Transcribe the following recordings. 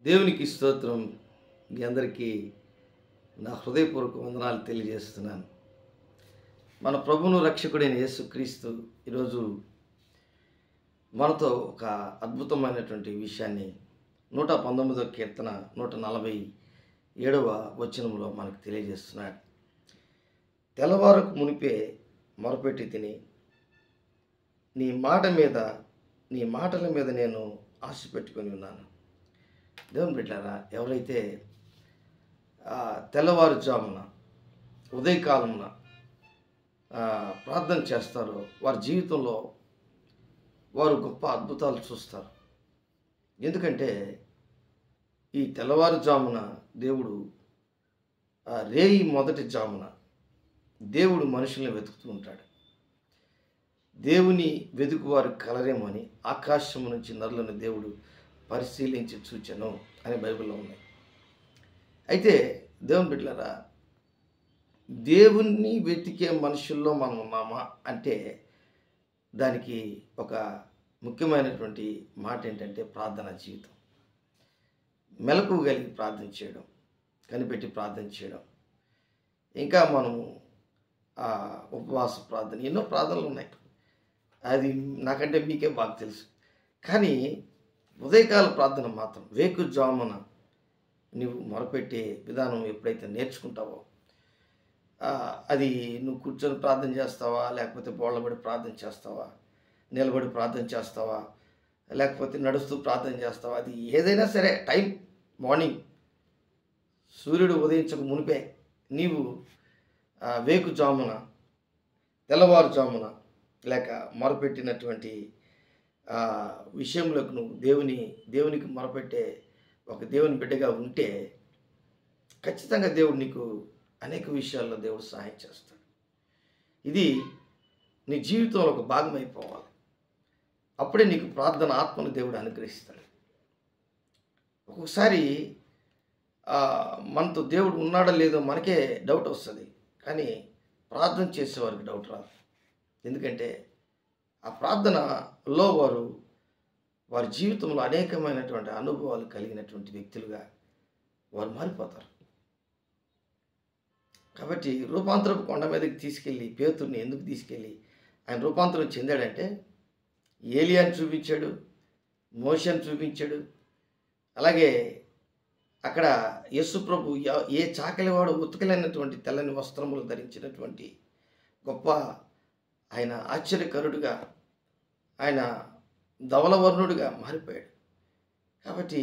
దేవునికి స్తోత్రం. మీ అందరికీ నా హృదయపూర్వక వందనాలు తెలియజేస్తున్నాను. మన ప్రభువును రక్షకుడైన యేసుక్రీస్తు ఈరోజు మనతో ఒక అద్భుతమైనటువంటి విషయాన్ని 119వ కీర్తన 147వ వచనంలో మనకు తెలియజేస్తున్నాడు. తెల్లవారకు మునిపే మొరపెట్టి తిని నీ మాటల మీద నేను ఆశ పెట్టుకొని ఉన్నాను. దేవుని బిడ్డలారా, ఎవరైతే తెల్లవారుజామున ఉదయకాలమున ప్రార్థన చేస్తారో వారి జీవితంలో వారు గొప్ప అద్భుతాలు చూస్తారు. ఎందుకంటే ఈ తెల్లవారుజామున దేవుడు రేయి మొదటి జామున దేవుడు మనుషుల్ని వెతుకుతూ ఉంటాడు. దేవుని వెతుకువారు కలరేమని ఆకాశం నుంచి నరులను దేవుడు పరిశీలించి చూచెను అని బైబిల్లో ఉన్నాయి. అయితే దేవుని బిడ్డలారా, దేవుణ్ణి వెతికే మనుషుల్లో మనం ఉన్నామా అంటే దానికి ఒక ముఖ్యమైనటువంటి మాట ఏంటంటే ప్రార్థనా జీవితం. మెలకువ కలిగి ప్రార్థన చేయడం, కనిపెట్టి ప్రార్థన చేయడం, ఇంకా మనము ఉపవాస ప్రార్థన, ఎన్నో ప్రార్థనలు ఉన్నాయి. అది నాకంటే మీకే బాగా తెలుసు. కానీ ఉదయకాల ప్రార్థన మాత్రం వేకుజామున నువ్వు మొరపెట్టే విధానం ఎప్పుడైతే నేర్చుకుంటావో, అది నువ్వు కూర్చొని ప్రార్థన చేస్తావా, లేకపోతే బోళ్ళబడి ప్రార్థన చేస్తావా, నిలబడి ప్రార్థన చేస్తావా, లేకపోతే నడుస్తూ ప్రార్థన చేస్తావా, అది ఏదైనా సరే టైం మార్నింగ్ సూర్యుడు ఉదయించక మునిపే నీవు వేకుజామున తెల్లవారుజామున లేక మొరపెట్టినటువంటి విషయంలోకి నువ్వు దేవునికి మొరపెట్టే ఒక దేవుని బిడ్డగా ఉంటే ఖచ్చితంగా దేవుడు నీకు అనేక విషయాల్లో దేవుడు సహాయం చేస్తాడు. ఇది నీ జీవితంలో ఒక భాగం అయిపోవాలి. అప్పుడే నీకు ప్రార్థన ఆత్మను దేవుడు అనుగ్రహిస్తాడు. ఒక్కొక్కసారి మనతో దేవుడు ఉన్నాడో లేదో మనకే డౌట్ వస్తుంది, కానీ ప్రార్థన చేసేవారికి డౌట్ రాదు. ఎందుకంటే ఆ ప్రార్థనలో వారి జీవితంలో అనేకమైనటువంటి అనుభవాలు కలిగినటువంటి వ్యక్తులుగా వారు మారిపోతారు. కాబట్టి రూపాంతరపు కొండ మీదకి తీసుకెళ్ళి పేతుర్ని ఎందుకు తీసుకెళ్ళి ఆయన రూపాంతరం చెందాడంటే ఏలియాని చూపించాడు, మోషేని చూపించాడు. అలాగే అక్కడ యేసుప్రభు ఏ చాకలివాడు ఉతకలేనటువంటి తెల్లని వస్త్రములు ధరించినటువంటి గొప్ప ఆయన ఆశ్చర్యకరుడుగా, ఆయన ధవలవర్ణుడిగా మారిపోయాడు. కాబట్టి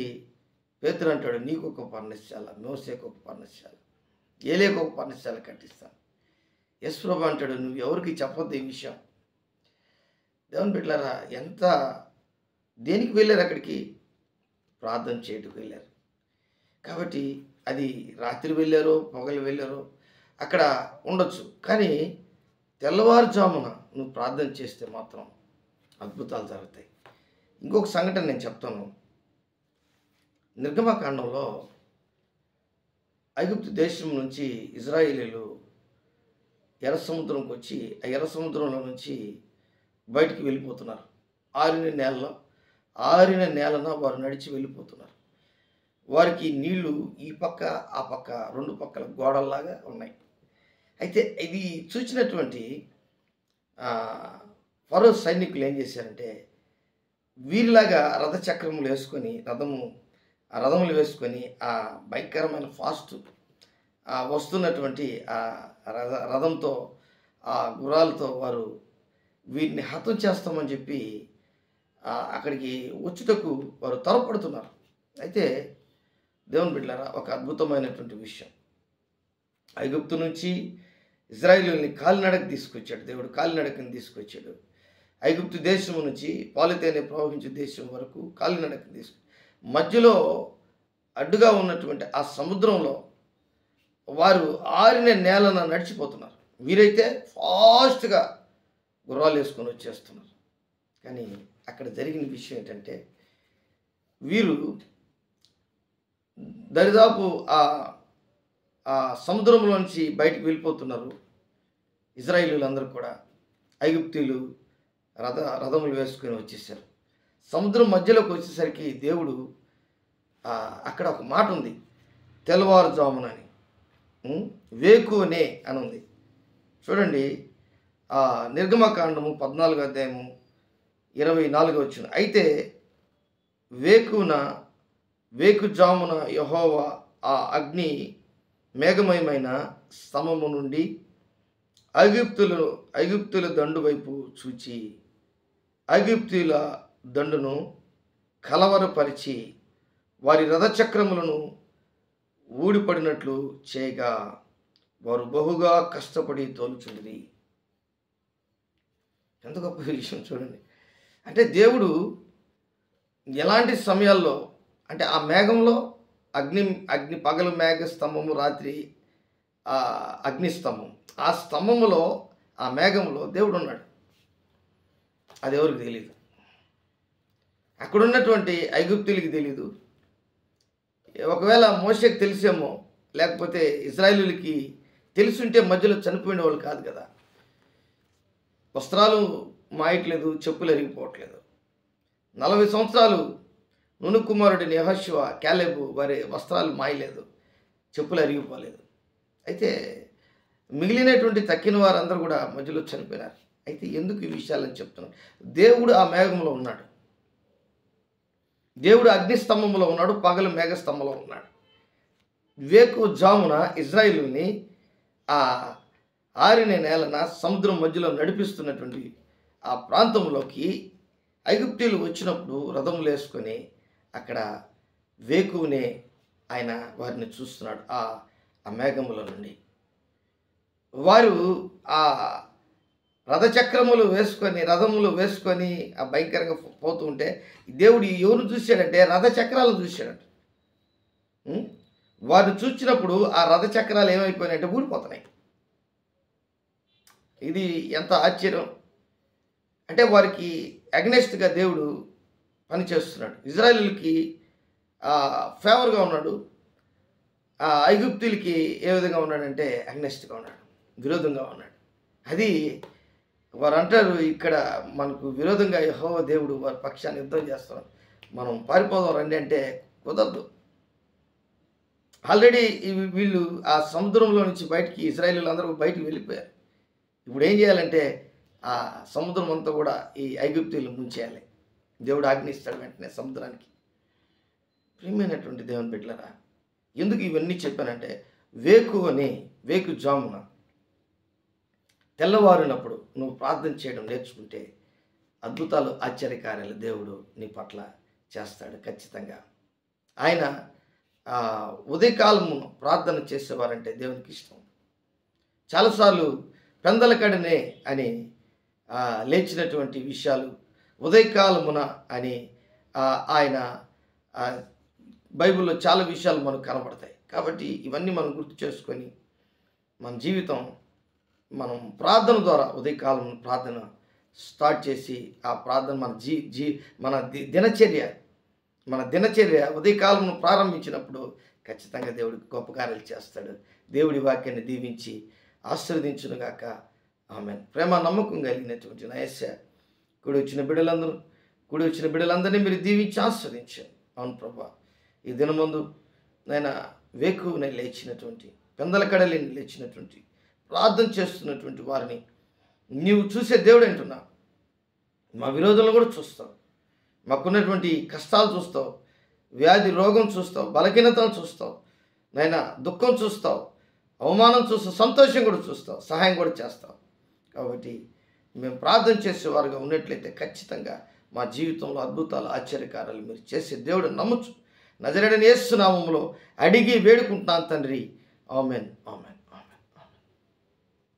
పేతురు అంటాడు, నీకు ఒక పర్ణశాల, మోసేకు ఒక పర్ణశాల, ఏలియాకు ఒక పర్ణశాల కట్టిస్తాను. యేసుప్రభు అంటాడు, నువ్వు ఎవరికి చెప్పొద్దు ఈ విషయం. దేవుని బిడ్డలారా, దేనికి వెళ్ళారు? అక్కడికి ప్రార్థన చేయడానికి వెళ్ళారు. కాబట్టి అది రాత్రి వెళ్ళారో పగలు వెళ్ళారో అక్కడ ఉండొచ్చు, కానీ తెల్లవారుజామున నువ్వు ప్రార్థన చేస్తే మాత్రం అద్భుతాలు జరుగుతాయి. ఇంకొక సంఘటన నేను చెప్తాను. నిర్గమకాండంలో ఐగుప్తు దేశం నుంచి ఇజ్రాయేలీలు ఎర్ర సముద్రంకి వచ్చి ఆ ఎర్ర సముద్రంలో నుంచి బయటికి వెళ్ళిపోతున్నారు. ఆరిన నేలన వారు నడిచి వెళ్ళిపోతున్నారు. వారికి నీళ్లు ఈ పక్క ఆ పక్క రెండు పక్కల గోడల్లాగా ఉన్నాయి. అయితే ఇది చూసినటువంటి ఫరో సైనికులు ఏం చేశారంటే వీరిలాగా రథములు వేసుకొని ఆ భయంకరమైన ఫాస్ట్ వస్తున్నటువంటి ఆ రథంతో ఆ గుర్రాలతో వారు వీరిని హతం చేస్తామని చెప్పి అక్కడికి వచ్చుటకు వారు త్వరపడుతున్నారు. అయితే దేవుని బిడ్డలారా, ఒక అద్భుతమైనటువంటి విషయం, ఐగుప్తు నుంచి ఇజ్రాయేలుని కాలినడక తీసుకొచ్చాడు. దేవుడు కాలినడకని తీసుకొచ్చాడు. ఐగుప్తు దేశం నుంచి పాలుతేనె ప్రవహించే దేశం వరకు కాలినడకని మధ్యలో అడ్డుగా ఉన్నటువంటి ఆ సముద్రంలో వారు ఆరిన నేలన నడిచిపోతున్నారు. వీరైతే ఫాస్ట్గా గుర్రాలు వేసుకొని వచ్చేస్తున్నారు. కానీ అక్కడ జరిగిన విషయం ఏంటంటే వీరు దరిదాపు ఆ సముద్రంలోంచి బయటికి వెళ్ళిపోతున్నారు. ఇజ్రాయేలీలందరూ కూడా ఐగుప్తీయులు రథములు వేసుకొని వచ్చేసారు. సముద్రం మధ్యలోకి వచ్చేసరికి దేవుడు అక్కడ ఒక మాట ఉంది, తెల్లవారుజామునని, వేకువనే అని ఉంది. చూడండి, నిర్గమకాండము 14వ అధ్యాయము 24వ వచనం. అయితే వేకుజామున యెహోవా ఆ అగ్ని మేఘమయమైన స్తంభము నుండి ఐగుప్తుల దండు వైపు చూచి ఐగుప్తుల దండును కలవరపరిచి వారి రథచక్రములను ఊడిపడినట్లు చేయగా వారు బహుగా కష్టపడి తోలుచుండిరి. ఎంత గొప్ప విషయం చూడండి. అంటే దేవుడు ఎలాంటి సమయాల్లో, అంటే ఆ మేఘంలో అగ్ని పగలు మేఘ స్తంభము, రాత్రి అగ్నిస్తంభం, ఆ స్తంభములో ఆ మేఘంలో దేవుడు ఉన్నాడు. అది ఎవరికి తెలియదు, అక్కడున్నటువంటి ఐగుప్తులకి తెలీదు. ఒకవేళ మోషేకి తెలిసేమో, లేకపోతే ఇశ్రాయేలీయులకి తెలుసుంటే మధ్యలో చనిపోయిన వాళ్ళు కాదు కదా. వస్త్రాలు మాయట్లేదు, చెప్పులు ఎరిగిపోవట్లేదు. 40 సంవత్సరాలు నూను కుమారుడిని యెహోషువ, క్యాలెబు వారి వస్త్రాలు మాయలేదు, చెప్పులు అరిగిపోలేదు. అయితే మిగిలినటువంటి తక్కిన వారందరూ కూడా మధ్యలో చనిపోయినారు. అయితే ఎందుకు ఈ విషయాలని చెప్తున్నాను? దేవుడు ఆ మేఘంలో ఉన్నాడు, దేవుడు అగ్నిస్తంభంలో ఉన్నాడు, పగలు మేఘస్తంభంలో ఉన్నాడు. వేకుజామున ఇజ్రాయేలుని ఆ ఆరిన నేలన సముద్రం మధ్యలో నడిపిస్తున్నటువంటి ఆ ప్రాంతంలోకి ఐగుప్తీయులు వచ్చినప్పుడు రథములు వేసుకొని అక్కడ వేకువనే ఆయన వారిని చూస్తున్నాడు. ఆ మేఘముల నుండి వారు ఆ రథములు వేసుకొని ఆ భయంకరంగా పోతూ ఉంటే దేవుడు ఎవరు చూశాడంటే రథచక్రాలను చూశాడంట. వారు చూసినప్పుడు ఆ రథచక్రాలు ఏమైపోయినాయంటే ఊడిపోతున్నాయి. ఇది ఎంత ఆశ్చర్యం! అంటే వారికి అగ్నెస్ట్గా దేవుడు పనిచేస్తున్నాడు. ఇజ్రాయేలుకి ఫేవర్గా ఉన్నాడు, ఐగుప్తులకి ఏ విధంగా ఉన్నాడంటే అగ్నెస్ట్గా ఉన్నాడు, విరోధంగా ఉన్నాడు. అది వారు అంటారు, ఇక్కడ మనకు విరోధంగా యెహోవా దేవుడు వారి పక్షాన్ని యుద్ధం చేస్తున్నాడు, మనం పారిపోదాం రండి అంటే కుదరదు. ఆల్రెడీ వీళ్ళు ఆ సముద్రంలో నుంచి బయటికి ఇశ్రాయేలీయులు అందరూ బయటికి వెళ్ళిపోయారు. ఇప్పుడు ఏం చేయాలంటే ఆ సముద్రం అంతా కూడా ఈ ఐగుప్తీయులు ముంచేయాలి. దేవుడు ఆజ్ఞిస్తాడు వెంటనే సముద్రానికి. ప్రియమైనటువంటి దేవుని బిడ్డలారా, ఎందుకు ఇవన్నీ చెప్పానంటే వేకుజామున తెల్లవారినప్పుడు నువ్వు ప్రార్థన చేయడం నేర్చుకుంటే అద్భుతాలు, ఆశ్చర్యకార్యాలు దేవుడు నీ పట్ల చేస్తాడు ఖచ్చితంగా. ఆయన ఉదయకాలము ప్రార్థన చేసేవారంటే దేవునికి ఇష్టం. చాలాసార్లు పెందలకడనే అని లేచినటువంటి విషయాలు, ఉదయకాలమున అని ఆయన బైబిల్లో చాలా విషయాలు మనకు కనబడతాయి. కాబట్టి ఇవన్నీ మనం గుర్తు చేసుకొని మన జీవితం, మనం ప్రార్థన ద్వారా ఉదయకాలం ప్రార్థన స్టార్ట్ చేసి ఆ ప్రార్థన మన దినచర్య ఉదయకాలం ప్రారంభించినప్పుడు ఖచ్చితంగా దేవుడికి గొప్ప కార్యాలు చేస్తాడు. దేవుడి వాక్యాన్ని దీవించి ఆశీర్వదించునుగాక. ఆమేన్. ప్రేమ నమ్మకం కలిగినటువంటి నా యేసయ్య, కూడి వచ్చిన బిడ్డలందరినీ మీరు దీవించి ఆశీర్వదించారు. అవును ప్రభా, ఈ దినమందు నేను వేకువనే లేచినటువంటి, పెందలకడలేని లేచినటువంటి, ప్రార్థన చేస్తున్నటువంటి వారిని నీవు చూసే దేవుడు అంటున్నా. మా విరోధులను కూడా చూస్తావు, మాకున్నటువంటి కష్టాలు చూస్తావు, వ్యాధి రోగం చూస్తావు, బలహీనతను చూస్తావు, నైనా దుఃఖం చూస్తావు, అవమానం చూస్తావు, సంతోషం కూడా చూస్తావు, సహాయం కూడా చేస్తావు. కాబట్టి మేము ప్రార్థన చేసేవారుగా ఉన్నట్లయితే ఖచ్చితంగా మా జీవితంలో అద్భుతాలు, ఆశ్చర్యకార్యాలు మీరు చేసే దేవుడు నమ్మచ్చు. నజరేయుడైన యేసు నామములో అడిగి వేడుకుంటున్నాను తండ్రి. ఆమేన్, ఆమేన్.